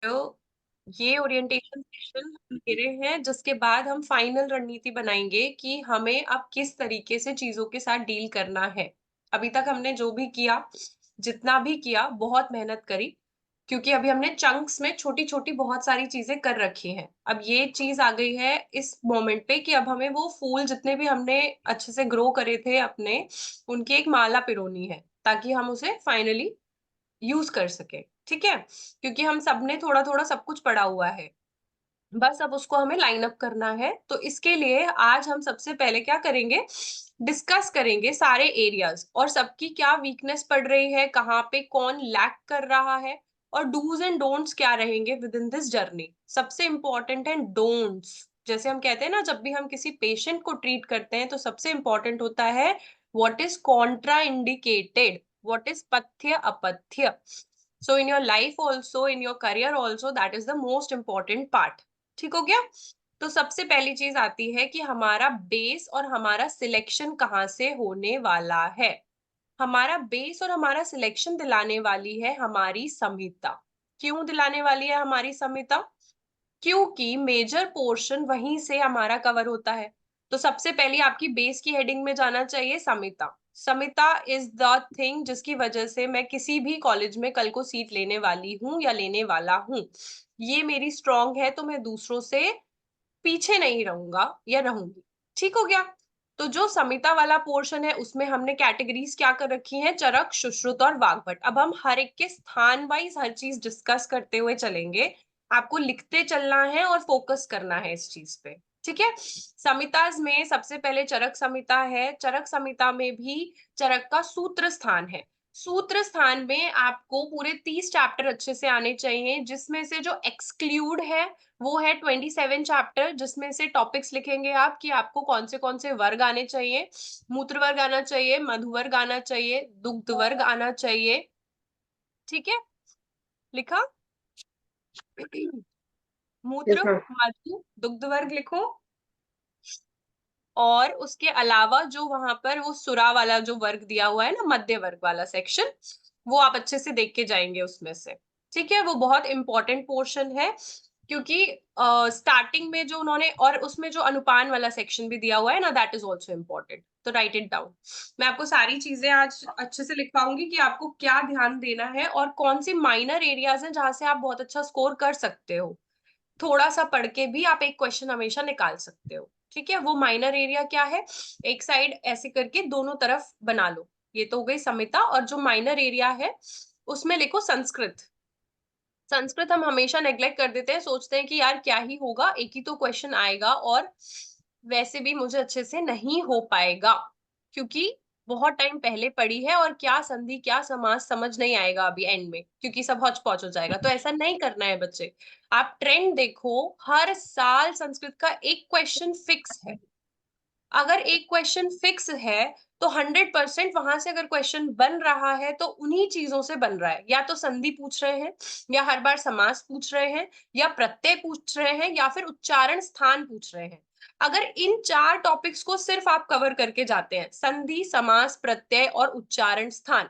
तो ये orientation session हम ले रहे हैं, जिसके बाद हम फाइनल रणनीति बनाएंगे कि हमें अब किस तरीके से चीजों के साथ डील करना है। अभी तक हमने जो भी किया, जितना भी किया, बहुत मेहनत करी, क्योंकि अभी हमने चंक्स में छोटी-छोटी बहुत सारी चीजें कर रखी हैं। अब ये चीज आ गई है इस मोमेंट पे कि अब हमें वो फूल जितने भी हमने अच्छे से ग्रो करे थे अपने, उनकी एक माला पिरोनी है, ताकि हम उसे फाइनली यूज कर सके। ठीक है? क्योंकि हम सबने थोड़ा-थोड़ा सब कुछ पढ़ा हुआ है। बस अब उसको हमें लाइन अप करना है। तो इसके लिए आज हम सबसे पहले क्या करेंगे, डिस्कस करेंगे सारे एरियाज़ और सबकी क्या वीकनेस पड़ रही है, कहाँ पे कौन लैक कर रहा है और डूज़ एंड डोंट्स क्या रहेंगे विद इन दिस जर्नी। सबसे इम्पोर्टेंट है डोंट्स। जैसे हम कहते हैं ना, जब भी हम किसी पेशेंट को ट्रीट करते हैं तो सबसे इम्पोर्टेंट होता है what is contraindicated, what is पथ्य अपथ्य। So in your life also, in your career also, that is the most important part. ठीक हो गया? तो सबसे पहली चीज़ आती है कि हमारा बेस और हमारा सिलेक्शन कहाँ से होने वाला है। हमारा बेस और हमारा सिलेक्शन दिलाने वाली है हमारी संहिता। क्यों दिलाने वाली है हमारी संहिता? क्योंकि मेजर पोर्शन वहीं से हमारा कवर होता है। तो सबसे पहले आपकी बेस की हेडिंग में जाना चाहिए Samita. Samita is the thing जिसकी वजह से मैं किसी भी कॉलेज में कल को सीट लेने वाली हूँ या लेने वाला हूँ। ये मेरी स्ट्रॉन्ग है, तो मैं दूसरों से पीछे नहीं रहूँगा या रहूँगी। ठीक हो गया? तो जो समिता वाला पोर्शन है उसमें हमने कैटेगरीज़ क्या कर रखी हैं, चरक, सुश्रुत और वाग्भट। अब हम हर एक के स्थान वाइज़ हर चीज़ डिस्कस करते हुए चलेंगे। आपको लिखते चलना है और फोकस करना है इस चीज़ पे। ठीक है? संहिताज़ में सबसे पहले चरक संहिता है। चरक संहिता में भी चरक का सूत्र स्थान है। सूत्र स्थान में आपको पूरे 30 चैप्टर अच्छे से आने चाहिए, जिसमें से जो एक्सक्लूड है वो है 27 चैप्टर, जिसमें से टॉपिक्स लिखेंगे आप कि आपको कौन से वर्ग आने चाहिए। मूत्र वर्ग आना चाहिए, मधु वर्ग आना चाहिए, दुग्ध वर्ग आना चाहिए। ठीक है? लिखा? यस मूत्र, मैम। मधु, दुग्ध वर्ग लिखो। और उसके अलावा जो वहां पर वो सुरा वाला जो वर्ग दिया हुआ है ना, मध्य वर्ग वाला सेक्शन, वो आप अच्छे से देख के जाएंगे उसमें से। ठीक है? वो बहुत इंपॉर्टेंट पोर्शन है, क्योंकि स्टार्टिंग में जो उन्होंने, और उसमें जो अनुपान वाला सेक्शन भी दिया हुआ है ना, दैट इज ऑल्सो इम्पोर्टेंट। तो राइट इट डाउन। मैं आपको सारी चीजें आज अच्छे से लिखवाऊंगी कि आपको क्या ध्यान देना है और कौन सी माइनर एरियाज हैं जहां से आप बहुत अच्छा स्कोर कर सकते हो। थोड़ा सा पढ़ के भी आप एक क्वेश्चन हमेशा निकाल सकते हो। ठीक है? वो माइनर एरिया क्या है, एक साइड ऐसे करके दोनों तरफ बना लो। ये तो हो गई संहिता। और जो माइनर एरिया है उसमें लिखो संस्कृत। संस्कृत हम हमेशा नेग्लेक्ट कर देते हैं, सोचते हैं कि यार क्या ही होगा, एक ही तो क्वेश्चन आएगा और वैसे भी मुझे अच्छे से नहीं हो पाएगा, क्योंकि बहुत टाइम पहले पढ़ी है और क्या संधि क्या समास समझ नहीं आएगा अभी एंड में, क्योंकि सब हौच पौच हो जाएगा। तो ऐसा नहीं करना है बच्चे। आप ट्रेंड देखो, हर साल संस्कृत का एक क्वेश्चन फिक्स है। अगर एक क्वेश्चन फिक्स है तो 100% वहां से अगर क्वेश्चन बन रहा है तो उन्हीं चीजों से बन रहा है। या तो संधि पूछ रहे हैं, या हर बार समास पूछ रहे हैं, या प्रत्यय पूछ रहे हैं, या फिर उच्चारण स्थान पूछ रहे हैं। अगर इन 4 टॉपिक्स को सिर्फ आप कवर करके जाते हैं, संधि, समास, प्रत्यय और उच्चारण स्थान,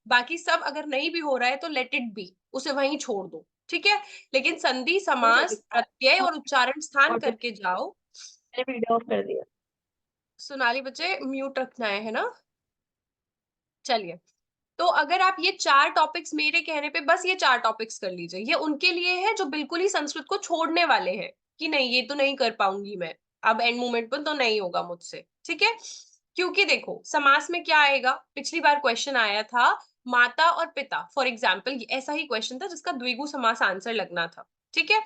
बाकी सब अगर नहीं भी हो रहा है तो लेट इट बी, उसे वहीं छोड़ दो। ठीक है? लेकिन संधि, समास, प्रत्यय और उच्चारण स्थान करके जाओ। मैंने वीडियो ऑफ कर दिया। सोनाली बच्चे म्यूट रखना है ना? चलिए। तो अगर आप ये 4 टॉपिक्स, मेरे कहने पे बस ये 4 टॉपिक्स कर लीजिए। ये उनके लिए है जो बिल्कुल ही संस्कृत को छोड़ने वाले हैं कि नहीं ये तो नहीं कर पाऊंगी मैं, अब एंड मोमेंट पर तो नहीं होगा मुझसे। ठीक है? क्योंकि देखो समास में क्या आएगा, पिछली बार क्वेश्चन आया था माता और पिता, फॉर एग्जाम्पल ऐसा ही क्वेश्चन था जिसका द्विगु समास आंसर लगना था। ठीक है?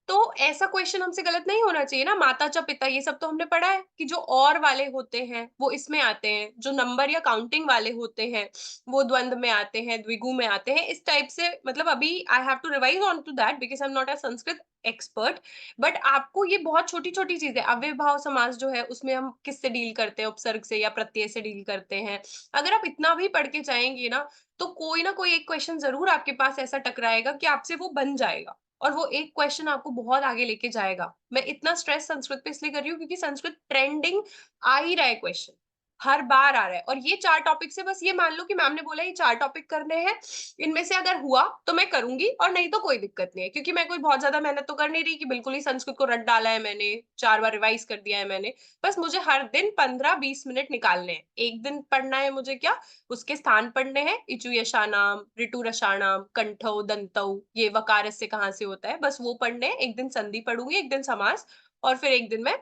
तो ऐसा क्वेश्चन हमसे गलत नहीं होना चाहिए ना। माता च पिता ये सब तो हमने पढ़ा है कि जो और वाले होते हैं वो इसमें आते हैं, जो नंबर या काउंटिंग वाले होते हैं वो द्वंद में आते हैं, द्विगु में आते हैं, इस टाइप से। मतलब अभी I have to revise on to that because I am not a Sanskrit expert. But आपको ये बहुत छोटी छोटी चीजें, अव्ययभाव समास जो है उसमें हम किससे डील करते हैं, उपसर्ग से या प्रत्यय से डील करते हैं। अगर आप इतना भी पढ़ के जाएंगे ना कोई एक क्वेश्चन जरूर आपके पास ऐसा टकराएगा कि आपसे वो बन जाएगा, और वो एक क्वेश्चन आपको बहुत आगे लेके जाएगा। मैं इतना स्ट्रेस संस्कृत पे इसलिए कर रही हूँ क्योंकि संस्कृत ट्रेंडिंग आ ही रहा है क्वेश्चन। हर बार आ रहा है और ये 4 टॉपिक से बस ये मान लो कि मैम ने बोला ये 4 टॉपिक करने हैं, इनमें से अगर हुआ तो मैं करूँगी और नहीं तो कोई दिक्कत नहीं है क्योंकि मैं कोई बहुत ज़्यादा मेहनत तो कर नहीं रही कि बिल्कुल ही संस्कृत को रट डाला है मैंने, 4 बार रिवाइज कर दिया है मैंने। बस मुझे हर दिन 15-20 मिनट निकालने हैं। एक दिन पढ़ना है मुझे क्या, उसके स्थान पढ़ने हैं, इचु यशाणाम, ऋतु रसाणाम, कंठौ, दंतौ, ये वकारस्य कहाँ से होता है, बस वो पढ़ने हैं। एक दिन संधि पढ़ूंगी, एक दिन समास और फिर एक दिन मैं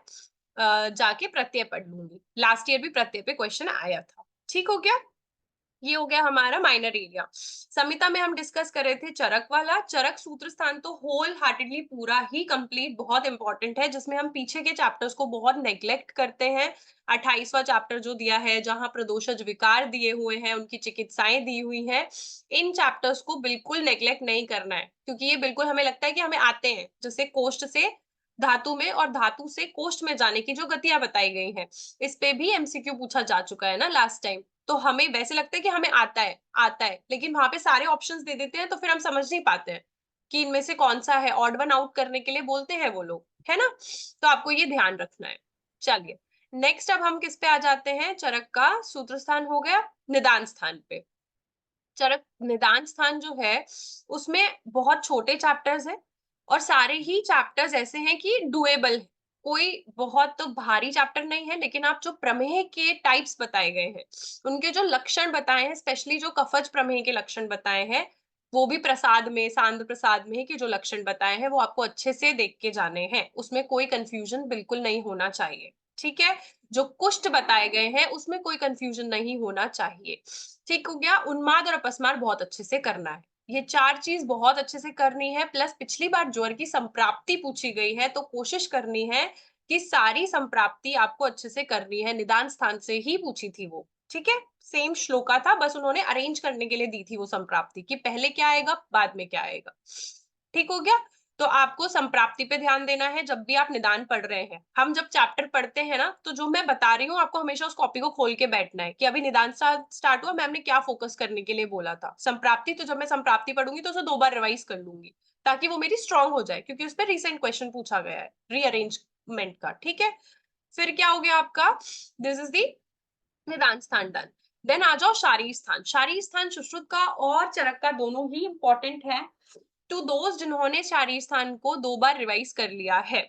जाके प्रत्यय पढ़ लूंगी। लास्ट ईयर भी प्रत्यय पे क्वेश्चन आया था। ठीक हो गया, ये हो गया हमारा माइनर एरिया। संहिता में हम डिस्कस कर रहे थे चरक वाला। चरक सूत्र स्थान तो होल हार्टेडली पूरा ही कंप्लीट बहुत इंपॉर्टेंट है, जिसमें हम पीछे के चैप्टर्स को बहुत नेग्लेक्ट करते हैं। 28वां चैप्टर जो दिया है, जहां प्रदोषज विकार दिए हुए हैं, उनकी चिकित्साएं दी हुई हैं, इन चैप्टर्स को बिल्कुल नेग्लेक्ट नहीं करना है क्योंकि ये बिल्कुल हमें लगता है कि हमें आते हैं, जैसे कोष्ठ से धातु में और धातु से कोष्ठ में जाने की जो गतियां बताई गई हैं, इस पे भी एमसीक्यू पूछा जा चुका है ना लास्ट टाइम। तो हमें वैसे लगता है कि हमें आता है, लेकिन वहां पे सारे ऑप्शंस दे देते हैं तो फिर हम समझ नहीं पाते हैं कि इनमें से कौन सा है। ऑड वन आउट करने के लिए बोलते हैं वो लोग, है ना? तो आपको ये ध्यान रखना है। चलिए, नेक्स्ट अब हम किस पे आ जाते हैं? चरक का सूत्र स्थान हो गया, निदान स्थान पे। चरक निदान स्थान जो है उसमें बहुत छोटे चैप्टर्स हैं और सारे ही चैप्टर्स ऐसे हैं कि डुएबल है। कोई बहुत तो भारी चैप्टर नहीं है, लेकिन आप जो प्रमेय के टाइप्स बताए गए हैं, उनके जो लक्षण बताए हैं, स्पेशली जो कफज प्रमेय के लक्षण बताए हैं, वो भी प्रसाद में, सांद्र प्रसाद में के जो लक्षण बताए हैं वो आपको अच्छे से देख के जाने हैं। उसमें कोई कंफ्यूजन बिल्कुल नहीं होना चाहिए। ठीक है, जो कुष्ठ बताए गए हैं उसमें कोई कंफ्यूजन नहीं होना चाहिए। ठीक हो गया। उन्माद और अपस्मार बहुत अच्छे से करना है। ये 4 चीज बहुत अच्छे से करनी है। प्लस पिछली बार ज्वर की संप्राप्ति पूछी गई है तो कोशिश करनी है कि सारी संप्राप्ति आपको अच्छे से करनी है। निदान स्थान से ही पूछी थी वो। ठीक है, सेम श्लोका था, बस उन्होंने अरेंज करने के लिए दी थी वो संप्राप्ति कि पहले क्या आएगा बाद में क्या आएगा। ठीक हो गया। तो आपको संप्राप्ति पे ध्यान देना है जब भी आप निदान पढ़ रहे हैं। हम जब चैप्टर पढ़ते हैं ना, तो जो मैं बता रही हूँ आपको हमेशा उस कॉपी को खोल के बैठना है कि अभी निदान स्टार्ट हुआ, मैम ने क्या फोकस करने के लिए बोला था। संप्राप्ति, तो जब मैं संप्राप्ति पढ़ूंगी तो उसे 2 बार रिवाइज कर लूंगी ताकि वो मेरी स्ट्रांग हो जाए, क्योंकि उस पर रिसेंट क्वेश्चन पूछा गया है रीअरेंजमेंट का। ठीक है, फिर क्या हो गया आपका, दिस इज दी निदान स्थान डन। देन आ जाओ शारीर स्थान। शारीर स्थान सुश्रुत का और चरक का दोनों ही इंपॉर्टेंट है। टू दोस्त जिन्होंने शारीर स्थान को 2 बार रिवाइज कर लिया है,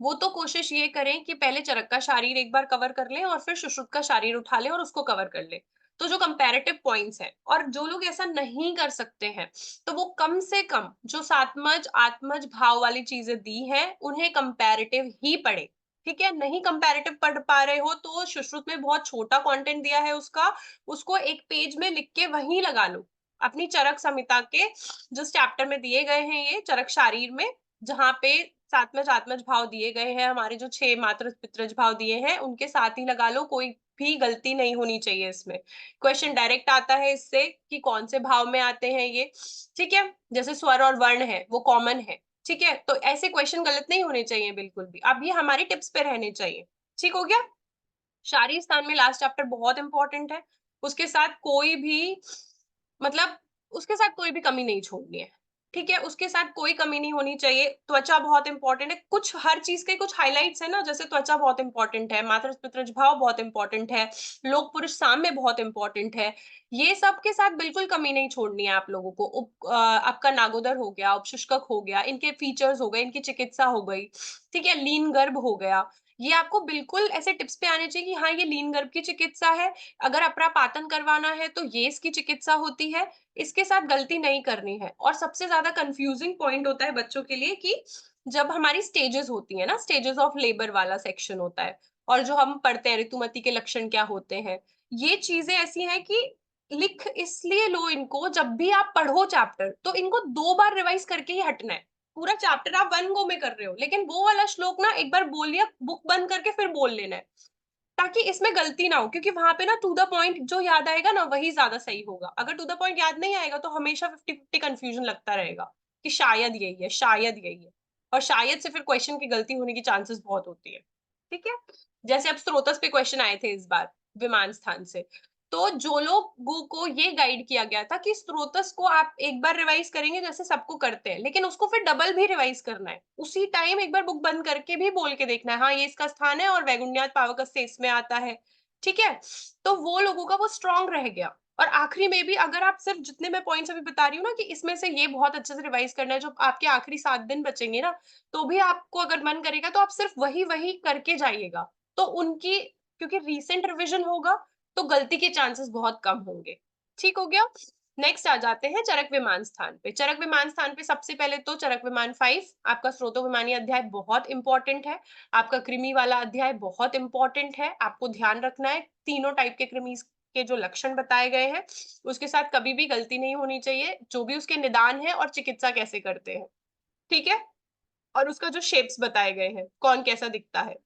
वो तो कोशिश ये करें कि पहले चरक का शारीर एक बार कवर कर लें और फिर सुश्रुत का शारीर उठा लें और उसको कवर कर लें। तो जो कंपैरेटिव पॉइंट्स हैं, और जो लोग ऐसा नहीं कर सकते हैं, तो वो कम से कम जो सात्मज आत्मज भाव वाली चीजें दी हैं उन्हें कंपैरेटिव ही पढ़े। ठीक है, नहीं कंपैरेटिव पढ़ पा रहे हो तो सुश्रुत में बहुत छोटा कंटेंट दिया है उसका, उसको एक पेज में लिख के वहीं लगा लो अपनी चरक संहिता के जिस चैप्टर में दिए गए हैं, ये चरक शारीर में, जहां पे सात्मज आत्मज भाव दिए गए हैं, हमारे जो 6 मात्र पितरज भाव दिए हैं उनके साथ ही लगा लो। कोई भी गलती नहीं होनी चाहिए इसमें। क्वेश्चन डायरेक्ट आता है इससे कि कौन से भाव में आते हैं ये। ठीक है, जैसे स्वर और वर्ण है वो कॉमन है। ठीक है, तो ऐसे क्वेश्चन गलत नहीं होने चाहिए बिल्कुल भी। अब ये हमारी टिप्स पे रहने चाहिए। ठीक हो गया। शारीर स्थान में लास्ट चैप्टर बहुत इंपॉर्टेंट है। उसके साथ कोई भी, मतलब उसके साथ कोई भी कमी नहीं छोड़नी है। ठीक है, उसके साथ कोई कमी नहीं होनी चाहिए। त्वचा बहुत इंपॉर्टेंट है। कुछ हर चीज के कुछ हाइलाइट्स है ना, जैसे त्वचा बहुत इंपॉर्टेंट है, मातृ पितृज भाव बहुत इंपॉर्टेंट है, लोक पुरुष साम्य बहुत इंपॉर्टेंट है। ये सब के साथ बिल्कुल कमी नहीं छोड़नी है आप लोगों को। आपका नागोदर हो गया, उपशुष्कक हो गया, इनके फीचर्स हो गए, इनकी चिकित्सा हो गई। ठीक है, लीन गर्भ हो गया। ये आपको बिल्कुल ऐसे टिप्स पे आने चाहिए कि हाँ ये लीन गर्भ की चिकित्सा है, अगर अप्रापातन करवाना है तो ये इसकी चिकित्सा होती है। इसके साथ गलती नहीं करनी है। और सबसे ज्यादा कंफ्यूजिंग पॉइंट होता है बच्चों के लिए कि जब हमारी स्टेजेस होती है ना, स्टेजेस ऑफ लेबर वाला सेक्शन होता है, और जो हम पढ़ते हैं ऋतुमती के लक्षण क्या होते हैं, ये चीजें ऐसी हैं कि लिख इसलिए लो इनको, जब भी आप पढ़ो चैप्टर तो इनको 2 बार रिवाइज करके ही हटना है। पूरा चैप्टर आप वन गो में कर रहे हो, लेकिन वो वाला श्लोक ना एक बार बोल लिया, बुक बंद करके फिर बोल लेना है, ताकि इसमें गलती ना हो। क्योंकि वहां पे ना टू द पॉइंट जो याद आएगा ना वही ज्यादा सही होगा। अगर टू द पॉइंट याद नहीं आएगा तो हमेशा 50-50 कंफ्यूजन लगता रहेगा कि शायद यही है, शायद यही है, और शायद से फिर क्वेश्चन की गलती होने की चांसेस बहुत होती है। ठीक है, जैसे अब स्रोतस पे क्वेश्चन आए थे इस बार विमान स्थान से, तो जो लोगों को ये गाइड किया गया था कि स्रोतस को आप एक बार रिवाइज करेंगे जैसे सबको करते हैं, लेकिन उसको फिर डबल भी रिवाइज करना है। उसी टाइम एक बार बुक बंद करके भी बोल के देखना है, हाँ ये इसका स्थान है और वैगुण्यात पावकस से इसमें आता है। ठीक है? तो वो लोगों का वो स्ट्रॉन्ग रह गया। और आखिरी में भी अगर आप सिर्फ जितने मैं पॉइंट्स अभी बता रही हूँ ना कि इसमें से ये बहुत अच्छे से रिवाइज़ करना है, जो आपके आखिरी 7 दिन बचेंगे ना, तो भी आपको अगर मन करेगा तो आप सिर्फ वही-वही करके जाइएगा। तो उनकी क्योंकि रीसेंट रिविज़न होगा, तो गलती के चांसेस बहुत कम होंगे। ठीक हो गया? नेक्स्ट आ जाते हैं चरक विमान स्थान पे। चरक विमान स्थान पे सबसे पहले तो चरक विमान 5 आपका स्रोतोविमानी अध्याय बहुत इम्पोर्टेंट है। आपका कृमि वाला अध्याय बहुत इम्पोर्टेंट है। आपको ध्यान रखना है तीनों टाइप के कृमिस के जो लक्षण बताए गए हैं, उसके साथ कभी भी गलती नहीं होनी चाहिए, जो भी उसके निदान है और चिकित्सा कैसे करते हैं, ठीक है? और उसका जो शेप्स बताए गए हैं, कौन कैसा दिखता है,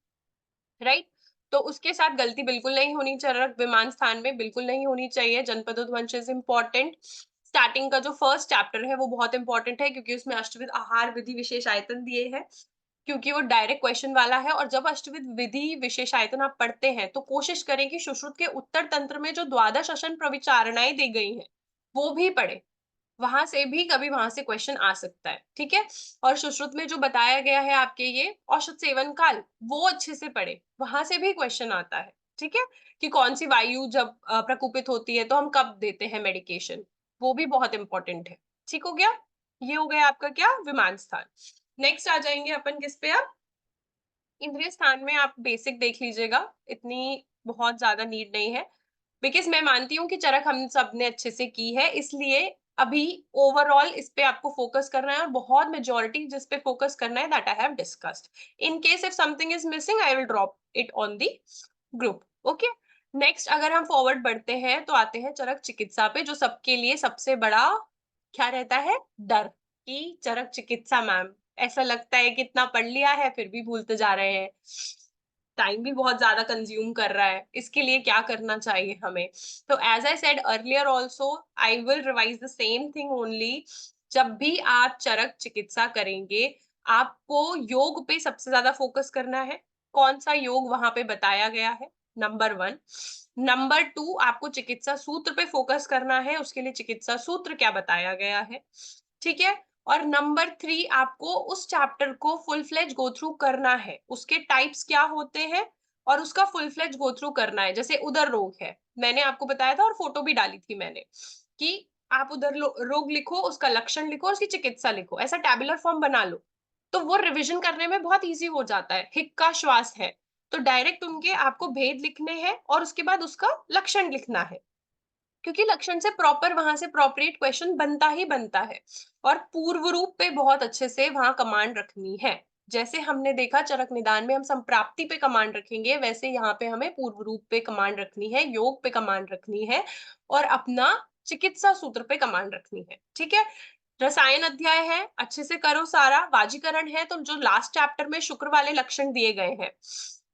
राइट? तो उसके साथ गलती बिल्कुल नहीं होनी चरक विमान स्थान में बिल्कुल नहीं होनी चाहिए। जनपदोध्वंस इज़ इम्पोर्टेंट। स्टार्टिंग का जो फर्स्ट चैप्टर है, वो बहुत इम्पोर्टेंट है क्योंकि उसमें अष्टविध आहार विधि विशेष आयतन दिए हैं। क्योंकि वो डायरेक्ट क्वेश्चन वाला है और जब अष्टविध विधि विशेषायतन आप पढ़ते हैं तो कोशिश करें कि सुश्रुत के उत्तर तंत्र में जो द्वादश अशन प्रविचारणाएं दी गई हैं वो भी पढ़े। वहां से भी कभी वहां से क्वेश्चन आ सकता है, ठीक है? और सुश्रुत में जो बताया गया है आपके ये औषध सेवन काल, वो अच्छे से पढ़े, वहां से भी क्वेश्चन आता है, ठीक है? कि कौन सी वायु जब प्रकोपित होती है तो हम कब देते हैं मेडिकेशन, वो भी बहुत इंपॉर्टेंट है। ठीक हो गया? ये हो गया आपका क्या, विमान स्थान। नेक्स्ट आ जाएंगे अपन किस पे अब, इंद्रिय स्थान में आप बेसिक देख लीजिएगा, इतनी बहुत ज़्यादा नीड नहीं है, बिकॉज़ मैं मानती हूँ कि चरक हम सबने अच्छे से की है, इसलिए अभी ओवरऑल इस पे आपको फ़ोकस करना है और बहुत मेजॉरिटी जिस पे फ़ोकस करना है that I have discussed. In case if something is missing I will drop it on the group, okay? Next अगर हम फॉरवर्ड बढ़ते हैं, तो आते हैं चरक चिकित्सा पे, जो सबके लिए सबसे बड़ा क्या रहता है? डर, कि चरक चिकित्सा मैम, ऐसा लगता है कि इतना पढ़ लिया है फिर भी भूलते जा रहे हैं। टाइम भी बहुत ज़्यादा कंज़्यूम कर रहा है। इसके लिए क्या करना चाहिए हमें? तो as I said earlier also I will revise the same thing only. जब भी आप चरक चिकित्सा करेंगे, आपको योग पे सबसे ज़्यादा फ़ोकस करना है। कौन-सा योग वहाँ पे बताया गया है, नंबर 1। नंबर 2 आपको चिकित्सा सूत्र पे फ़ोकस करना है, उसके लिए चिकित्सा सूत्र क्या बताया गया है, ठीक है? और नंबर 3 आपको उस चैप्टर को फुल फ्लेज गो थ्रू करना है। उसके टाइप्स क्या होते हैं और उसका फुल फ्लेज गो थ्रू करना है। जैसे उदर रोग है, मैंने आपको बताया था और फ़ोटो भी डाली थी मैंने, कि आप उदर लो रोग लिखो, उसका लक्षण लिखो, उसकी चिकित्सा लिखो, ऐसा टैबुलर फॉर्म बना लो। तो वो रिविज़न करने में बहुत ईज़ी हो जाता है। हिक्का श्वास है, तो डायरेक्ट उनके आपको भेद लिखने हैं और उसके बाद उसका लक्षण लिखना है। क्योंकि लक्षण से प्रॉपर वहां से प्रोपरेट क्वेश्चन बनता ही बनता है। और पूर्व रूप पे बहुत अच्छे से वहां कमांड रखनी है। जैसे हमने देखा चरक निदान में हम संप्राप्ति पे कमांड रखेंगे, वैसे यहाँ पे हमें पूर्व रूप पे कमांड रखनी है, योग पे कमांड रखनी है और अपना चिकित्सा सूत्र पे कमांड रखनी है, ठीक है? रसायन अध्याय है, अच्छे से करो सारा। वाजीकरण है, तो जो लास्ट चैप्टर में शुक्र वाले लक्षण दिए गए हैं,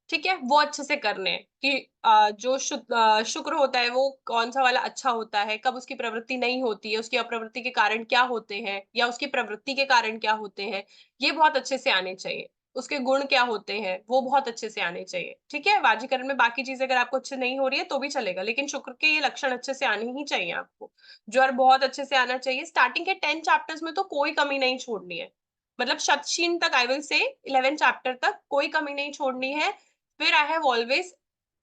ठीक है? वो अच्छे से करने हैं कि जो शुक्र होता है वो कौन-सा वाला अच्छा होता है, कब उसकी प्रवृत्ति नहीं होती है, उसकी अप्रवृत्ति के कारण क्या होते हैं या उसकी प्रवृत्ति के कारण क्या होते हैं, ये बहुत अच्छे से आने चाहिए। उसके गुण क्या होते हैं, वो बहुत अच्छे से आने चाहिए, ठीक है? वाजीकरण में बाकी चीज़ें अगर आपको अच्छे नहीं हो रही है तो भी चलेगा, लेकिन शुक्र के ये लक्षण अच्छे से आने ही चाहिए आपको। ज्वर बहुत अच्छे से आना चाहिए। स्टार्टिंग के 10 चैप्टर्स में तो कोई कमी नहीं छोड़नी है। मतलब शतशीन तक आई विल से 11 चैप्टर तक कोई कमी नहीं छोड़नी है। फिर आई हैव ऑलवेज़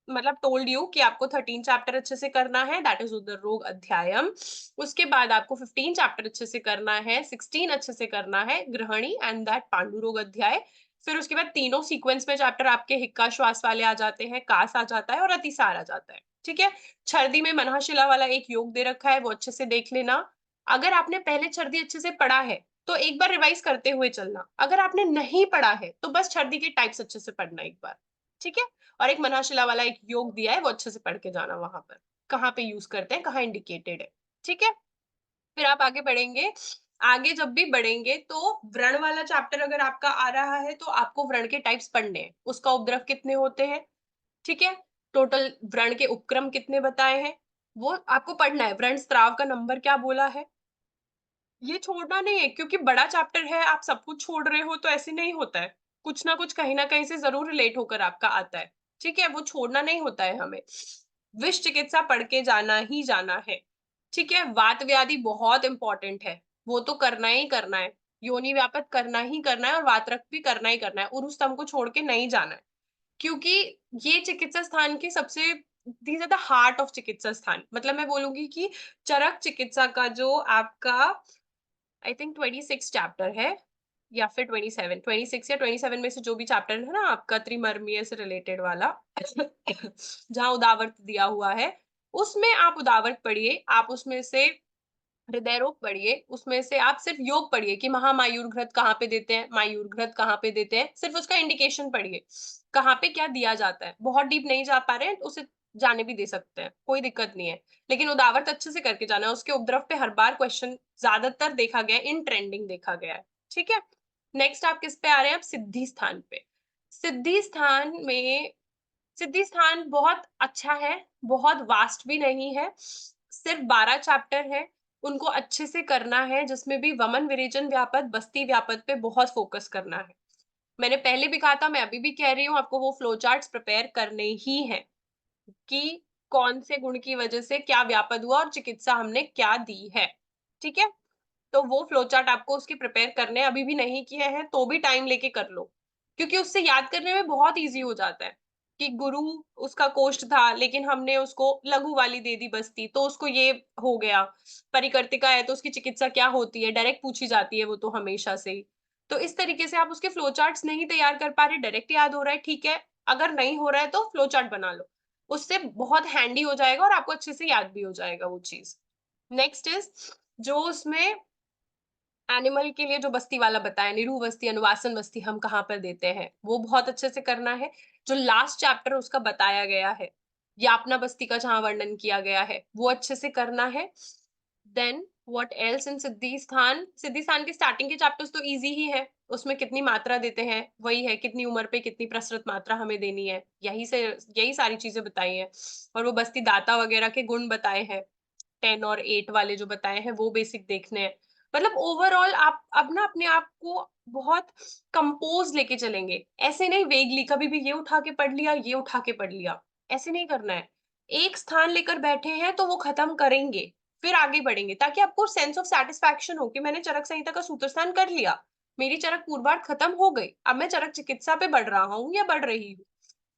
मतलब टोल्ड यू कि आपको 13 चैप्टर अच्छे से करना है, दैट इज़ उदर रोग अध्यायम। उसके बाद आपको 15 चैप्टर अच्छे से करना है, 16 अच्छे से करना है, गृहिणी एंड दैट पांडु रोग अध्याय। फिर उसके बाद तीनों सीक्वेंस में चैप्टर आपके हिक्का श्वास वाले आ जाते हैं, कास आ जाता है और अतिसार आ जाता है, ठीक है? छर्दी में मनःशिला वाला एक योग दे रखा है, वो अच्छे से देख लेना। अगर आपने पहले छर्दी अच्छे से पढ़ा है, तो एक बार रिवाइज़ करते हुए चलना। अगर आपने नहीं पढ़ा है, तो बस छर्दी के टाइप्स अच्छे से पढ़ना एक बार, ठीक है? और एक मनःशिला वाला एक योग दिया है, वो अच्छे से पढ़ के जाना वहाँ पर। कहाँ पे यूज़ करते हैं, कहाँ इंडिकेटेड है, ठीक है? फिर आप आगे बढ़ेंगे, आगे जब भी बढ़ेंगे तो व्रण वाला चैप्टर अगर आपका आ रहा है, तो आपको व्रण के टाइप्स पढ़ने हैं। उसका उपद्रव कितने होते हैं, ठीक है? टोटल व्रण के उपक्रम कितने बताए हैं, वो आपको पढ़ना है। व्रण स्त्राव का नंबर क्या बोला है, ये छोड़ना नहीं है क्योंकि बड़ा चैप्टर है, आप सब कुछ छोड़ रहे हो तो ऐसे नहीं होता है। कुछ ना कुछ कहीं न कहीं से ज़रूर रिलेट होकर आपका आता है, ठीक है? वो छोड़ना नहीं होता है हमें। विष चिकित्सा पढ़ के जाना ही जाना है, ठीक है? वात व्याधि बहुत इम्पोर्टेंट है, वो तो करना ही करना है। योनि व्यापक करना ही करना है और वातरक भी करना ही करना है। उरुस्तम को छोड़ के नहीं जाना है। क्योंकि ये चिकित्सा स्थान की सबसे these are the heart of चिकित्सा स्थान। मतलब मैं बोलूँगी कि चरक चिकित्सा का जो आपका आई थिंक 26 चैप्टर है या फिर 27, 26 या 27 में से जो भी चैप्टर है ना आपका त्रिमर्मीय से रिलेटेड वाला जहाँ उदावर्त दिया हुआ है, उसमें आप उदावर्त पढ़िए, आप उसमें से हृदय रोग पढ़िए, उसमें से आप सिर्फ योग पढ़िए कि महामायूर कहाँ पे देते हैं, मायूर कहाँ पे देते हैं, सिर्फ उसका इंडिकेशन पढ़िए, कहाँ पे क्या दिया जाता है। बहुत डीप नहीं जा पा रहे हैं, तो उसे जाने भी दे सकते हैं, कोई दिक्कत नहीं है। लेकिन उदावरत अच्छे से करके जाना है, उसके उपद्रव पे हर बार क्वेश्चन ज़्यादातर देखा गया है, इन ट्रेंडिंग देखा गया है, ठीक है? नेक्स्ट आप किस पे आ रहे हैं? आप सिद्धि स्थान पे। सिद्धि स्थान में सिद्धि स्थान बहुत अच्छा है, बहुत वास्ट भी नहीं है, सिर्फ 12 चैप्टर है, उनको अच्छे से करना है जिसमें भी वमन, विरेचन, व्यापद, बस्ती व्यापद पे बहुत फ़ोकस करना है। मैंने पहले भी कहा था, मैं अभी भी कह रही हूँ, आपको वो फ्लो चार्ट्स प्रिपेयर करने ही हैं कि कौन से गुण की वजह से क्या व्यापद हुआ और चिकित्सा हमने क्या दी है, ठीक है? तो वो फ्लो चार्ट आपको उसके प्रिपेयर करने हैं, अभी भी नहीं किए हैं तो भी टाइम लेके कर लो। क्योंकि उससे याद करने में बहुत ईज़ी हो जाता है कि गुरु उसका कोष्ठ था लेकिन हमने उसको लघु वाली दे दी बस्ती तो उसको ये हो गया। परिकर्तिका है तो उसकी चिकित्सा क्या होती है? डायरेक्ट पूछी जाती है वो तो हमेशा से ही। तो इस तरीके से आप उसके फ्लो चार्ट्स नहीं तैयार कर पा रहे, डायरेक्ट याद हो रहा है ठीक है। अगर नहीं हो रहा है तो फ्लो चार्ट बना लो। उससे बहुत हैंडी हो जाएगा और आपको अच्छे से याद भी हो जाएगा वो चीज़। नेक्स्ट इज़ जो उसमें एनिमल के लिए जो बस्ती वाला बताया, निरूह बस्ती, अनुवासन बस्ती हम कहाँ पर देते हैं, वो बहुत अच्छे से करना है। जो लास्ट चैप्टर उसका बताया गया है, यापना बस्ती का जहाँ वर्णन किया गया है, वो अच्छे से करना है। देन व्हाट एल्स इन सिद्धि स्थान के स्टार्टिंग के चैप्टर्स तो ईज़ी ही है। उसमें कितनी मात्रा देते हैं, वही है कितनी उम्र पे कितनी प्रसृत मात्रा हमें देनी है, यही सारी चीज़ें बताई हैं। और वो बस्ती दाता वगैरह के गुण बताए हैं। 10 और 8 वाले जो बताए हैं वो बेसिक देखने हैं। मतलब ओवरऑल आप अब ना अपने आप को बहुत कंपोज़ लेके चलेंगे। ऐसे नहीं वेगली कभी भी ये उठा के पढ़ लिया, ये उठा के पढ़ लिया, ऐसे नहीं करना है। एक स्थान लेकर बैठे हैं तो वो खत्म करेंगे, फिर आगे बढ़ेंगे ताकि आपको सेंस ऑफ सैटिस्फैक्शन हो कि मैंने चरक संहिता का सूत्रस्थान कर लिया। मेरी चरक पूर्वार्ध खत्म हो गई, अब मैं चरक चिकित्सा पे बढ़ रहा हूँ या बढ़ रही हूँ।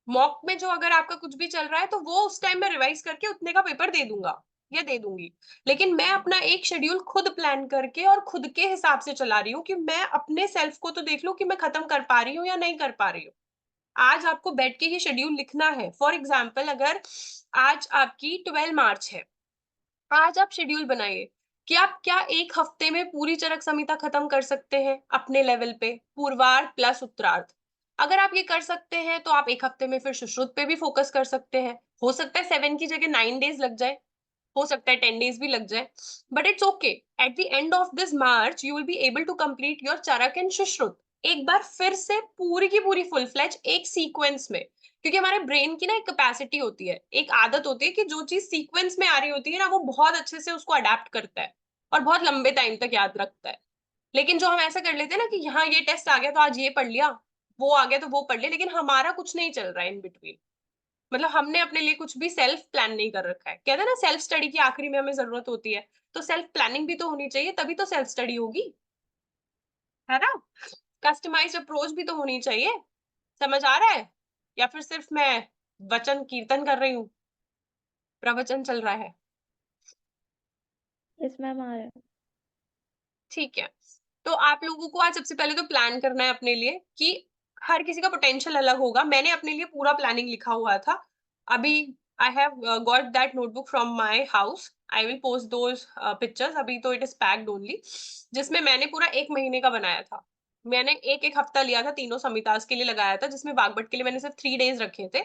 मॉक में जो अगर आपका कुछ भी चल रहा है तो वो उस टाइम में रिवाइज करके उतने का पेपर दे दूँगा या दे दूँगी। लेकिन मैं अपना एक शेड्यूल खुद प्लान करके और खुद के हिसाब से चला रही हूँ कि मैं अपने सेल्फ को तो देख लूँ कि मैं खत्म कर पा रही हूँ या नहीं कर पा रही हूँ। आज आपको बैठ के ये शेड्यूल लिखना है। फॉर एग्ज़ाम्पल अगर आज आपकी 12 मार्च है, आज आप शेड्यूल बनाइए कि आप क्या 1 हफ्ते में पूरी चरक संहिता खत्म कर सकते हैं अपने लेवल पे, पूर्वार्ध प्लस उत्तरार्ध। अगर आप ये कर सकते हैं, तो आप 1 हफ्ते में फिर सुश्रुत पे भी फ़ोकस कर सकते हैं। हो सकता है 7 की जगह 9 डेज़ लग जाए, हो सकता है 10 डेज़ भी लग जाए, but it's okay. At the end of this March you will be able to complete your Charak and Sushrut. एक बार फिर से पूरी की पूरी फुल फ्लेज एक सीक्वेंस में। क्योंकि हमारे ब्रेन की ना एक कैपेसिटी होती है, एक आदत होती है कि जो चीज़ सीक्वेंस में आ रही होती है ना, वो बहुत अच्छे से उसको अडैप्ट करता है और बहुत लंबे टाइम तक याद रखता है। लेकिन जो हम ऐसा कर लेते हैं ना कि यहाँ ये टेस्ट आ गया तो आज ये पढ़ लिया, वो आ गया तो वो पढ़ लिया, लेकिन हमारा कुछ नहीं चल रहा है इन बिटवीन। मतलब हमने अपने लिए कुछ भी सेल्फ प्लान नहीं कर रखा है। कहते हैं ना सेल्फ स्टडी की आखिरी में हमें ज़रूरत होती है, तो सेल्फ प्लानिंग भी तो होनी चाहिए, तभी तो सेल्फ स्टडी होगी, है ना? कस्टमाइज्ड अप्रोच भी तो होनी चाहिए। समझ आ रहा है? या फिर सिर्फ मैं वचन कीर्तन कर रही हूँ, प्रवचन चल रहा है? यस मैम आ रहा है। ठीक है। तो आप लोगों को आज सबसे पहले तो प्लान करना है अपने लिए कि हर किसी का पोटेंशियल अलग होगा। मैंने अपने लिए पूरा प्लानिंग लिखा हुआ था। अभी I have got that notebook from my house. I will post those pictures. अभी तो इट इज़ पैक्ड ओनली, जिसमें मैंने पूरा 1 महीने का बनाया था। मैंने 1-1 हफ्ता लिया था, तीनों संहितास के लिए लगाया था, जिसमें वाग्भट के लिए मैंने सिर्फ 3 डेज़ रखे थे।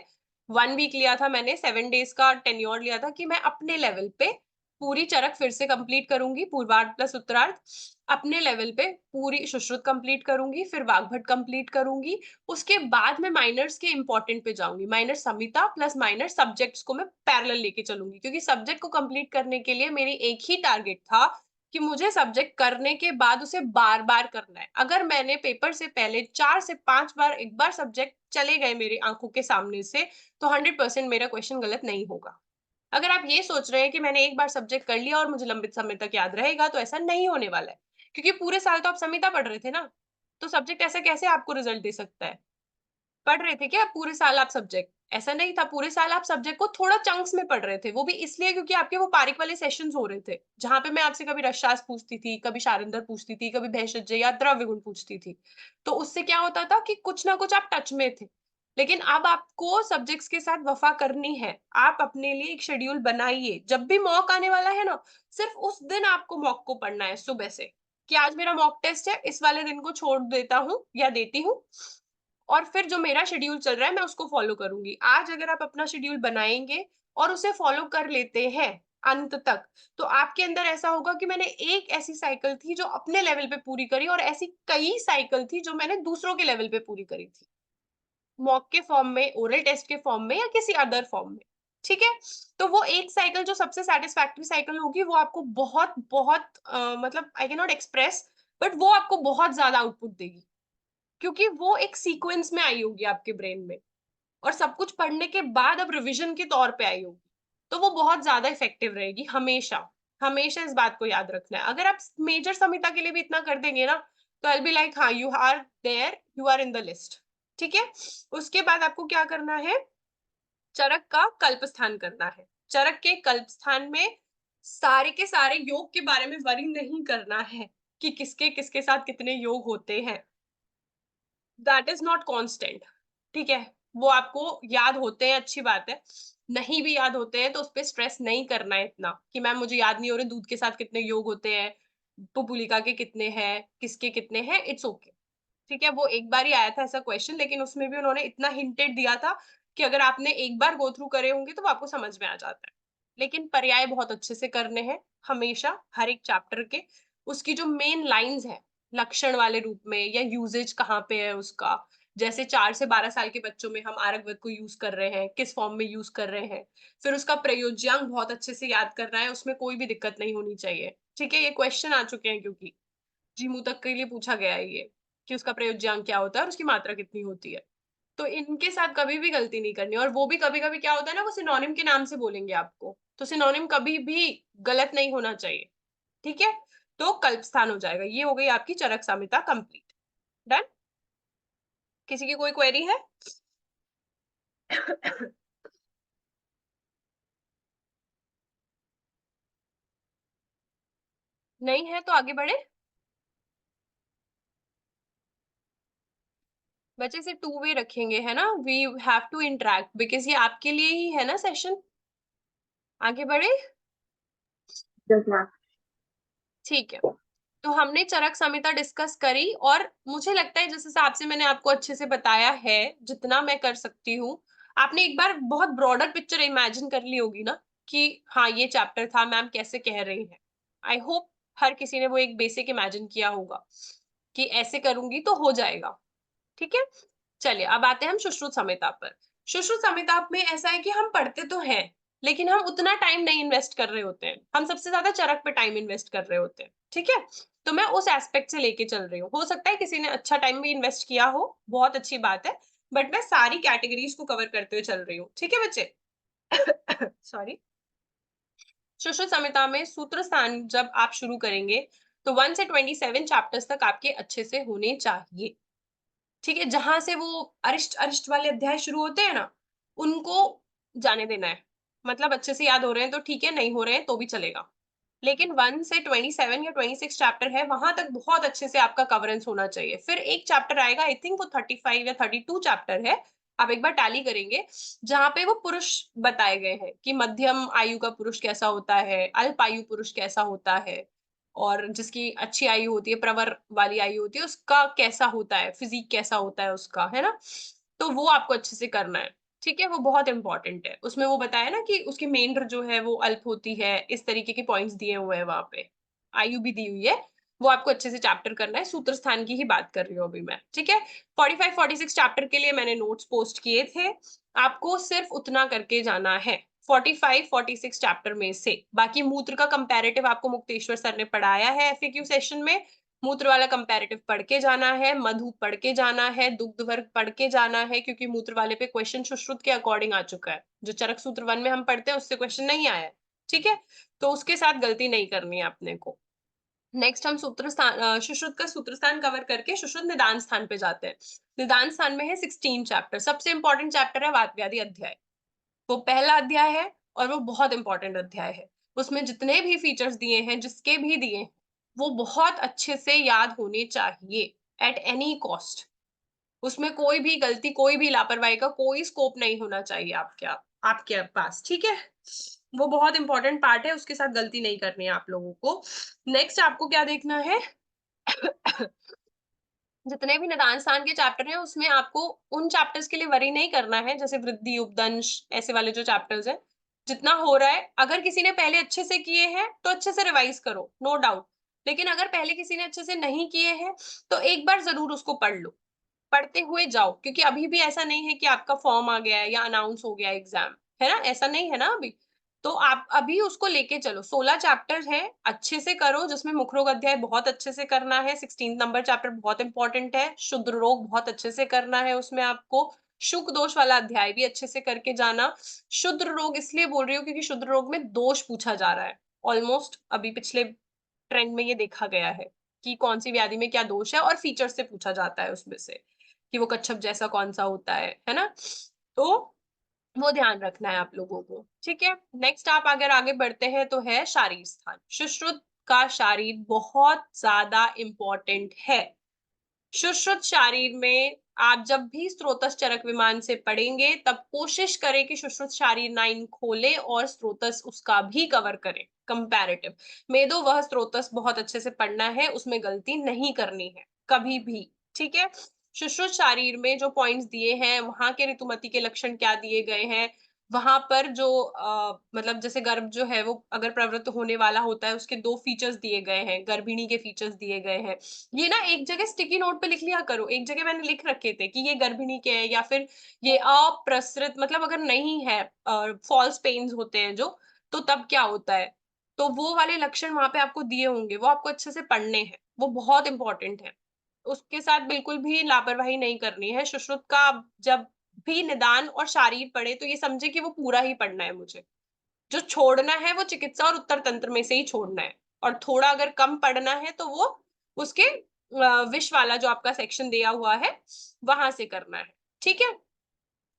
1 वीक लिया था मैंने, 7 डेज़ का टेन्योर लिया था कि मैं अपने लेवल पे पूरी चरक फिर से कंप्लीट करूँगी, पूर्वार्ध प्लस उत्तरार्ध। अपने लेवल पे पूरी सुश्रुत कंप्लीट करूँगी, फिर वाग्भट कंप्लीट करूँगी। उसके बाद मैं माइनर्स के इम्पोर्टेंट पे जाऊँगी। माइनर संहिता प्लस माइनर सब्जेक्ट्स को मैं पैरेलल लेके चलूँगी, क्योंकि सब्जेक्ट को कंप्लीट करने के लिए मेरी एक ही टारगेट था कि मुझे सब्जेक्ट करने के बाद उसे बार-बार करना है। अगर मैंने पेपर से पहले 4 से 5 बार एक बार सब्जेक्ट चले गए मेरी आँखों के सामने से, तो 100% मेरा क्वेश्चन गलत नहीं होगा। अगर आप ये सोच रहे हैं कि मैंने एक बार सब्जेक्ट कर लिया और मुझे लंबित समय तक याद रहेगा, तो ऐसा नहीं होने वाला है। क्योंकि पूरे साल तो आप संहिता पढ़ रहे थे ना, तो सब्जेक्ट ऐसे कैसे आपको रिज़ल्ट दे सकता है? पढ़ रहे थे क्या पूरे साल आप सब्जेक्ट? ऐसा नहीं था, पूरे साल आप सब्जेक्ट को थोड़ा चंक्स में पढ़ रहे थे। वो भी इसलिए क्योंकि आपके वो पारिक वाले सेशंस हो रहे थे, जहाँ पे मैं आपसे कभी रसशास्त्र पूछती थी, कभी शारंदर पूछती थी, कभी भेषज या द्रव्य गुण पूछती थी। तो उससे क्या होता था कि कुछ ना कुछ आप टच में थे। लेकिन अब आपको सब्जेक्ट्स के साथ वफ़ा करनी है। आप अपने लिए एक शेड्यूल बनाइए। जब भी मॉक आने वाला है ना, सिर्फ़ उस दिन आपको मॉक को पढ़ना है सुबह से, कि आज मेरा मॉक टेस्ट है, इस वाले दिन को छोड़ देता हूँ या देती हूँ और फिर जो मेरा शेड्यूल चल रहा है मैं उसको फ़ॉलो करूँगी। आज अगर आप अपना शेड्यूल बनाएँगे और उसे फ़ॉलो कर लेते हैं अंत तक, तो आपके अंदर ऐसा होगा कि मैंने एक ऐसी साइकिल थी जो अपने लेवल पे पूरी करी और ऐसी कई साइकिल थी जो मैंने दूसरों के लेवल पे पूरी करी थी। मॉक के फॉर्म में, ओरल टेस्ट के फॉर्म में या किसी अदर फॉर्म में, ठीक है? तो वो एक साइकिल जो सबसे सैटिस्फैक्टरी साइकिल होगी वो आपको बहुत मतलब I can not express but वो आपको बहुत ज़्यादा आउटपुट देगी। क्योंकि वो एक सीक्वेंस में आई होगी आपके ब्रेन में और सब कुछ पढ़ने के बाद अब रिविजन के तौर पे आई होगी। तो वो बहुत ज़्यादा इफेक्टिव रहेगी हमेशा। हमेशा इस बात को याद रखना है। अगर आप मेजर संहिता के लिए भी इतना कर देंगे ना, तो आई विल बी लाइक हाँ, you are there, you are in the list. ठीक है? उसके बाद आपको क्या करना है, चरक का कल्प स्थान करना है। चरक के कल्प स्थान में सारे के सारे योग के बारे में वरी नहीं करना है कि किसके साथ कितने योग होते हैं। That is not constant. ठीक है, वो आपको याद होते हैं, अच्छी बात है। नहीं भी याद होते हैं तो उस पे स्ट्रेस नहीं करना है इतना कि मैम मुझे याद नहीं हो रहे दूध के साथ कितने योग होते हैं, पुपुलिका के कितने हैं, किसके कितने हैं, इट्स ओके। ठीक है, वो एक बार ही आया था ऐसा क्वेश्चन, लेकिन उसमें भी उन्होंने इतना हिंटेड दिया था कि अगर आपने एक बार गो थ्रू करे होंगे तो वो आपको समझ में आ जाता है। लेकिन पर्याय बहुत अच्छे से करने हैं हमेशा, हर एक चैप्टर के। उसकी जो मेन लाइन्स हैं, लक्षण वाले रूप में या यूसेज कहाँ पे है उसका, जैसे 4 से 12 साल के बच्चों में हम आरक-वद को यूज़ कर रहे हैं, किस फॉर्म में यूज़ कर रहे हैं। फिर उसका प्रयोज्यांक बहुत अच्छे से याद करना है, उसमें कोई भी दिक्कत नहीं होनी चाहिए। ठीक है, ये क्वेश्चन आ चुके हैं क्योंकि जीमू तक के लिए पूछा गया है ये, कि उसका प्रयोज्यांक क्या होता है और उसकी मात्रा कितनी होती है। तो इनके साथ कभी भी गलती नहीं करनी और वो भी कभी-कभी क्या होता है ना, वो सिनोनिम के नाम से बोलेंगे आपको, तो सिनोनिम कभी भी गलत नहीं होना चाहिए, ठीक है? तो कल्प स्थान हो जाएगा। ये हो गई आपकी चरक साम्यता कंप्लीट। डन? किसी की कोई क्वेरी है? नहीं है तो आगे बढ़े? बच्चे इसे टू वे रखेंगे, है ना? We have to interact because ये आपके लिए ही है ना सेशन। आगे बढ़े? Yes ma'am. ठीक है। तो हमने चरक संहिता डिस्कस करी और मुझे लगता है जिस हिसाब से मैंने आपको अच्छे से बताया है, जितना मैं कर सकती हूँ, आपने एक बार बहुत ब्रॉडर पिक्चर इमेजिन कर ली होगी ना कि हाँ, ये चैप्टर था, मैम कैसे कह रही हैं। आई होप हर किसी ने वो एक बेसिक इमेजिन किया होगा कि ऐसे करूँगी तो हो जाएगा। ठीक है? चलिए अब आते हैं हम सुश्रुत संहिता पर। सुश्रुत संहिता में ऐसा है कि हम पढ़ते तो हैं, लेकिन हम उतना टाइम नहीं इन्वेस्ट कर रहे होते हैं। हम सबसे ज़्यादा चरक पे टाइम इन्वेस्ट कर रहे होते हैं, ठीक है? तो मैं उस एस्पेक्ट से लेके चल रही हूँ। हो सकता है किसी ने अच्छा टाइम भी इन्वेस्ट किया हो, बहुत अच्छी बात है, बट मैं सारी कैटेगरीज़ को कवर करते हुए चल रही हूँ, ठीक है बच्चे? सॉरी। सुश्रुत संहिता में सूत्र स्थान जब आप शुरू करेंगे, तो 1 से 27 चैप्टर्स तक आपके अच्छे से होने चाहिए। ठीक है? जहाँ से वो अरिष्ट-अरिष्ट वाले अध्याय शुरू होते हैं ना, उनको जाने देना है। मतलब अच्छे से याद हो रहे हैं तो ठीक है, नहीं हो रहे हैं तो भी चलेगा। लेकिन 1 से 27 या 26 चैप्टर है, वहाँ तक बहुत अच्छे से आपका कवरेंस होना चाहिए। फिर एक चैप्टर आएगा, आई थिंक वो 35 या 32 चैप्टर है, आप एक बार टैली करेंगे, जहाँ पे वो पुरुष बताए गए हैं कि मध्यम आयु का पुरुष कैसा होता है, अल्प आयु पुरुष कैसा होता है और जिसकी अच्छी आयु होती है, प्रवर वाली आयु होती है, उसका कैसा होता है, फिज़ीक कैसा होता है उसका, है ना? तो वो आपको अच्छे से करना है। ठीक है? वो बहुत इम्पोर्टेंट है। उसमें वो बताया ना कि उसकी मेंढर जो है वो अल्प होती है, इस तरीके के पॉइंट्स दिए हुए हैं वहाँ पे। आयु भी दी हुई है, वो आपको अच्छे से चैप्टर करना है, सूत्र स्थान की ही बात कर रही हूँ अभी मैं, ठीक है? 45-46 चैप्टर के लिए मैंने नोट्स पोस्ट किए थे, आपको सिर्फ उतना करके जाना है, 45-46 चैप्टर में से। बाकी मूत्र का कंपैरेटिव आपको मुक्तेश्वर सर ने पढ़ाया है एफएक्यू सेशन में, मूत्र वाला कंपैरेटिव पढ़ के जाना है, मधु पढ़ के जाना है, दुग्ध वर्ग पढ़ के जाना है क्योंकि मूत्र वाले पे क्वेश्चन सुश्रुत के अकॉर्डिंग आ चुका है। जो चरक सूत्र 1 में हम पढ़ते हैं उससे क्वेश्चन नहीं आया है, ठीक है? तो उसके साथ गलती नहीं करनी है अपने को। नेक्स्ट हम सुश्रुत का सूत्रस्थान कवर करके सुश्रुत निदान स्थान पे जाते हैं। निदान स्थान में है 16 चैप्टर। सबसे इंपॉर्टेंट चैप्टर है वात व्याधि अध्याय। वो पहला अध्याय है और वो बहुत इंपॉर्टेंट अध्याय है। उसमें जितने भी फीचर्स दिए हैं, जिसके भी दिए हैं, वो बहुत अच्छे से याद होने चाहिए एट एनी कॉस्ट। उसमें कोई भी गलती, कोई भी लापरवाही का कोई स्कोप नहीं होना चाहिए आपके पास, ठीक है? वो बहुत इंपॉर्टेंट पार्ट है, उसके साथ गलती नहीं करनी है आप लोगों को। नेक्स्ट आपको क्या देखना है? जितने भी निदान स्थान के चैप्टर हैं, उसमें आपको उन चैप्टर्स के लिए वरी नहीं करना है, जैसे वृद्धि, उपदंश, ऐसे वाले जो चैप्टर्स हैं। जितना हो रहा है, अगर किसी ने पहले अच्छे से किए हैं, तो अच्छे से रिवाइज़ करो, नो डाउट। लेकिन अगर पहले किसी ने अच्छे से नहीं किए हैं, तो एक बार ज़रूर उसको पढ़ लो। पढ़ते हुए जाओ, क्योंकि अभी भी ऐसा नहीं है कि आपका फॉर्म आ गया है या अनाउंस हो गया है एग्ज़ाम, है ना? ऐसा नहीं है ना अभी। तो आप अभी उसको लेके चलो, 16 चैप्टर्स हैं, अच्छे से करो, जिसमें मुखरोग अध्याय बहुत अच्छे से करना है, 16 नंबर चैप्टर बहुत इम्पोर्टेंट है, शुद्र रोग बहुत अच्छे से करना है उसमें आपको, शुक दोष वाला अध्याय भी अच्छे से करके जाना। शुद्र रोग इसलिए बोल रही हूँ क्योंकि शुद्र रोग में दोष पूछा जा रहा है। ऑलमोस्ट अभी पिछले ट्रेंड में ये देखा गया है कि कौन-सी व्याधि में क्या दोष है और फीचर से पूछा जाता है उसमें से, कि वो कच्छप जैसा कौन-सा होता है ना? तो वो ध्यान रखना है आप लोगों को, ठीक है? नेक्स्ट आप अगर आगे बढ़ते हैं तो है शारीर स्थान। सुश्रुत का शारीर बहुत ज़्यादा इम्पोर्टेंट है। सुश्रुत शारीर में आप जब भी स्रोतस चरक विमान से पढ़ेंगे, तब कोशिश करें कि सुश्रुत शारीर 9 खोलें और स्रोतस उसका भी कवर करें, कंपैरेटिव। मेदो वह स्रोतस बहुत अच्छे से पढ़ना है, उसमें गलती नहीं करनी है, कभी भी, ठीक है? सुश्रुत शारीर में जो पॉइंट्स दिए हैं, वहाँ के ऋतुमती के लक्षण क्या दिए गए हैं, वहाँ पर जो मतलब जैसे गर्भ जो है वो अगर प्रवृत्त होने वाला होता है, उसके 2 फीचर्स दिए गए हैं, गर्भिणी के फीचर्स दिए गए हैं। ये ना एक जगह स्टिकी नोट पे लिख लिया करो। एक जगह मैंने लिख रखे थे कि ये गर्भिणी के हैं या फिर ये अप्रसृत, मतलब अगर नहीं है फॉल्स पेन्स होते हैं जो, तो तब क्या होता है? तो वो वाले लक्षण वहाँ पे आपको दिए होंगे, वो आपको अच्छे से पढ़ने हैं, वो बहुत इम्पोर्टेंट है। उसके साथ बिल्कुल भी लापरवाही नहीं करनी है। सुश्रुत का जब भी निदान और शारीर पढ़े तो ये समझे कि वो पूरा ही पढ़ना है मुझे। जो छोड़ना है वो चिकित्सा और उत्तर तंत्र में से ही छोड़ना है, और थोड़ा अगर कम पढ़ना है तो वो उसके विष वाला जो आपका सेक्शन दिया हुआ है, वहाँ से करना है, ठीक है?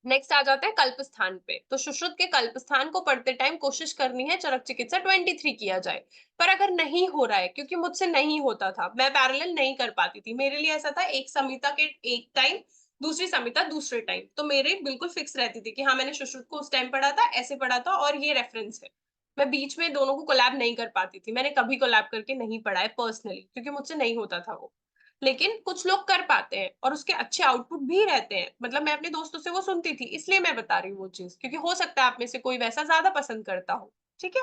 नेक्स्ट आ जाते हैं कल्प स्थान पे। तो सुश्रुत के कल्प स्थान को पढ़ते टाइम कोशिश करनी है चरक चिकित्सा 23 किया जाए। पर अगर नहीं हो रहा है, क्योंकि मुझसे नहीं होता था, मैं पैरेलल नहीं कर पाती थी। मेरे लिए ऐसा था एक संहिता के एक टाइम, दूसरी संहिता दूसरे टाइम। तो मेरे बिल्कुल फिक्स रहती थी कि हाँ, मैंने सुश्रुत को उस टाइम पढ़ा था, ऐसे पढ़ा था और ये रेफरेंस है। मैं बीच में दोनों को कोलैब नहीं कर पाती थी। मैंने कभी कोलैब करके नहीं पढ़ा है पर्सनली, क्योंकि मुझसे नहीं होता था वो। लेकिन कुछ लोग कर पाते हैं और उसके अच्छे आउटपुट भी रहते हैं। मतलब मैं अपने दोस्तों से वो सुनती थी, इसलिए मैं बता रही हूँ वो चीज़, क्योंकि हो सकता है आप में से कोई वैसा ज़्यादा पसंद करता हो, ठीक है?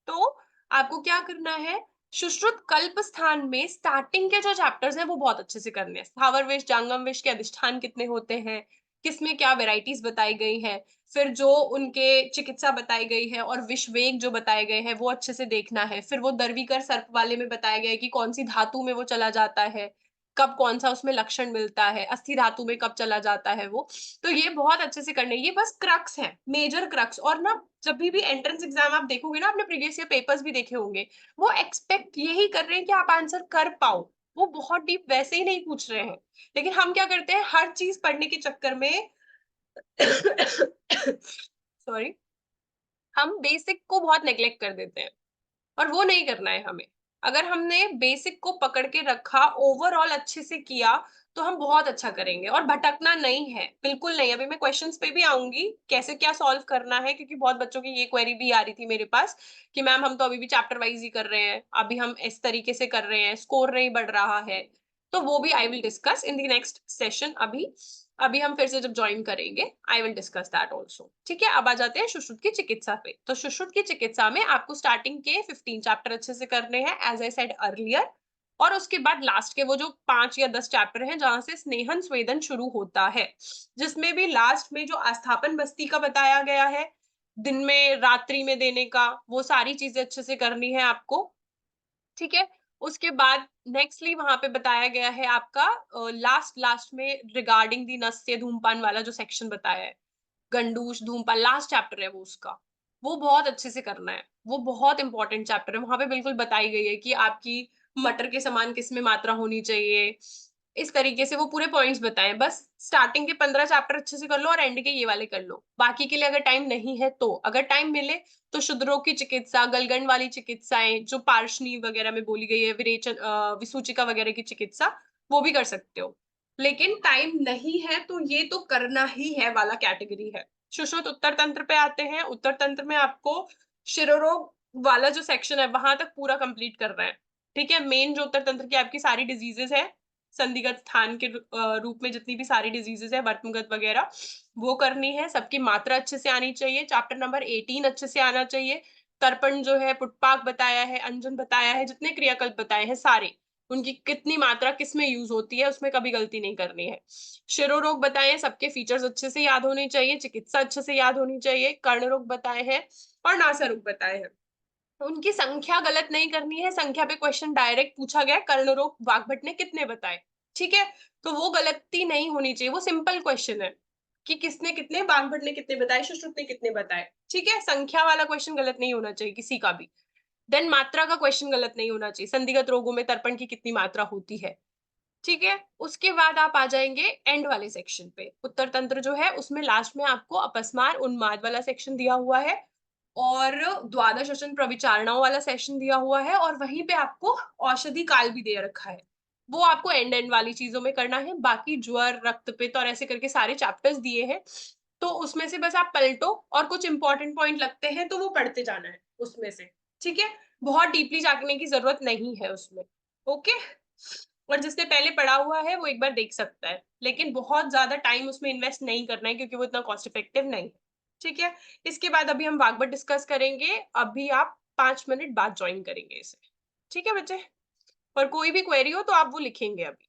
तो आपको क्या करना है, सुश्रुत कल्प स्थान में स्टार्टिंग के जो चैप्टर्स हैं वो बहुत अच्छे से करने हैं। स्थावर विष, जांगम विष के अधिष्ठान कितने होते हैं, किसमें क्या वैराइटीज़ बताई गई हैं, फिर जो उनके चिकित्सा बताई गई है और विष वेग जो बताए गए हैं वो अच्छे से देखना है। फिर वो दर्वीकर सर्प वाले में बताया गया है कि कौन-सी धातु में वो चला जाता है, कब कौन-सा उसमें लक्षण मिलता है, अस्थि धातु में कब चला जाता है वो। तो ये बहुत अच्छे से करने हैं, ये बस क्रक्स है, मेजर क्रक्स। और ना जब भी एंट्रेंस एग्ज़ाम आप देखोगे ना, आपने प्रीवियस ईयर पेपर्स भी देखे होंगे, वो एक्सपेक्ट यही कर रहे हैं कि आप आंसर कर पाओ। वो बहुत डीप वैसे ही नहीं पूछ रहे हैं। लेकिन हम क्या करते हैं, हर चीज़ पढ़ने के चक्कर में सॉरी, हम बेसिक को बहुत नेग्लेक्ट कर देते हैं। और वो नहीं करना है हमें। अगर हमने बेसिक को पकड़ के रखा, ओवरऑल अच्छे से किया, तो हम बहुत अच्छा करेंगे और भटकना नहीं है, बिल्कुल नहीं। अभी मैं क्वेश्चन्स पे भी आऊँगी, कैसे क्या सॉल्व करना है, क्योंकि बहुत बच्चों की ये क्वेरी भी आ रही थी मेरे पास कि मैम हम तो अभी भी चैप्टर वाइज़ ही कर रहे हैं, अभी हम इस तरीके से कर रहे हैं, स्कोर नहीं बढ़ रहा है। तो वो भी I will discuss in the next session अभी। अभी हम फिर से जब जॉइन करेंगे, I will discuss that also, ठीक है? अब आ जाते हैं सुश्रुत की चिकित्सा पे। तो सुश्रुत की चिकित्सा में आपको स्टार्टिंग के 15 चैप्टर अच्छे से करने हैं, एज़ आई सेड अर्लियर। और उसके बाद लास्ट के वो जो 5 या 10 चैप्टर हैं, जहाँ से स्नेहन स्वेदन शुरू होता है, जिसमें भी लास्ट में जो आस्थापन बस्ती का बताया गया है, दिन में, रात्रि में देने का, वो सारी चीज़ें अच्छे से करनी है आपको। ठीक है? उसके बाद नेक्स्टली वहाँ पे बताया गया है आपका लास्ट में रिगार्डिंग द नस्य धूम्रपान वाला जो सेक्शन बताया है। गंडूश, धूम्रपान लास्ट चैप्टर है वो उसका। वो बहुत अच्छे से करना है। वो बहुत इम्पोर्टेंट चैप्टर है। वहाँ पे बिल्कुल बताई गई है कि आपकी मटर के समान किसमें मात्रा होनी चाहिए। इस तरीके से वो पूरे पॉइंट्स बताएँ। बस स्टार्टिंग के 15 चैप्टर अच्छे से कर लो और एंड के ये वाले कर लो। बाकी के लिए अगर टाइम नहीं है तो, अगर टाइम मिले तो शुद्ध रोग की चिकित्सा, गलगंड वाली चिकित्साएँ जो पार्शनी वगैरह में बोली गई है, विसूचिका वगैरह की चिकित्सा, वो भी कर सकते हो। लेकिन टाइम नहीं है तो ये तो करना ही है वाला कैटेगरी है। सुश्रुत उत्तर तंत्र पे आते हैं। उत्तर तंत्र में आपको शिरोरोग वाला जो सेक्शन है वहां तक पूरा कंप्लीट करना है। ठीक है, मेन जो उत्तर तंत्र की आपकी सारी डिजीजेस है, संदिग्ध स्थान के रूप में जितनी भी सारी डिजीजेस है, वर्तमगत वगैरह, वो करनी है। सबकी मात्रा अच्छे से आनी चाहिए। चैप्टर नंबर 18 अच्छे से आना चाहिए। तर्पण जो है, पुटपाक बताया है, अंजन बताया है, जितने क्रियाकल्प बताए हैं सारे, उनकी कितनी मात्रा किस में यूज होती है, उसमें कभी गलती नहीं करनी है। शिरोरोग बताए हैं, सबके फीचर्स अच्छे से याद होने चाहिए, चिकित्सा अच्छे से याद होनी चाहिए। कर्ण रोग बताए हैं और नासा रोग बताए हैं। उनकी संख्या गलत नहीं करनी है। संख्या पे क्वेश्चन डायरेक्ट पूछा गया, कर्ण रोग वाग्भट ने कितने बताए, ठीक है, तो वो गलती नहीं होनी चाहिए। वो सिंपल क्वेश्चन है कि किसने कितने, वाग्भट ने कितने बताए, सुश्रुत ने कितने बताए। ठीक है, संख्या वाला क्वेश्चन गलत नहीं होना चाहिए किसी का भी। देन मात्रा का क्वेश्चन गलत नहीं होना चाहिए। संदिग्ध रोगों में तर्पण की कितनी मात्रा होती है, ठीक है। उसके बाद आप आ जाएंगे एंड वाले सेक्शन पे। उत्तर तंत्र जो है उसमें लास्ट में आपको अपस्मार उन्माद वाला सेक्शन दिया हुआ है और द्वादश श्वसन प्रविचारणाओं वाला सेशन दिया हुआ है और वहीं पे आपको औषधि काल भी दे रखा है। वो आपको एंड एंड वाली चीजों में करना है। बाकी ज्वर, रक्तपित्त और ऐसे करके सारे चैप्टर्स दिए हैं, तो उसमें से बस आप पलटो और कुछ इंपॉर्टेंट पॉइंट लगते हैं तो वो पढ़ते जाना है उसमें से। ठीक है, बहुत डीपली जागने की जरूरत नहीं है उसमें। ओके, और जिसने पहले पढ़ा हुआ है वो एक बार देख सकता है, लेकिन बहुत ज्यादा टाइम उसमें इन्वेस्ट नहीं करना है क्योंकि वो इतना कॉस्ट इफेक्टिव नहीं है। ठीक है, इसके बाद अभी हम वागबट डिस्कस करेंगे। अभी आप 5 मिनट बाद ज्वाइन करेंगे इसे। ठीक है बच्चे, और कोई भी क्वेरी हो तो आप वो लिखेंगे अभी।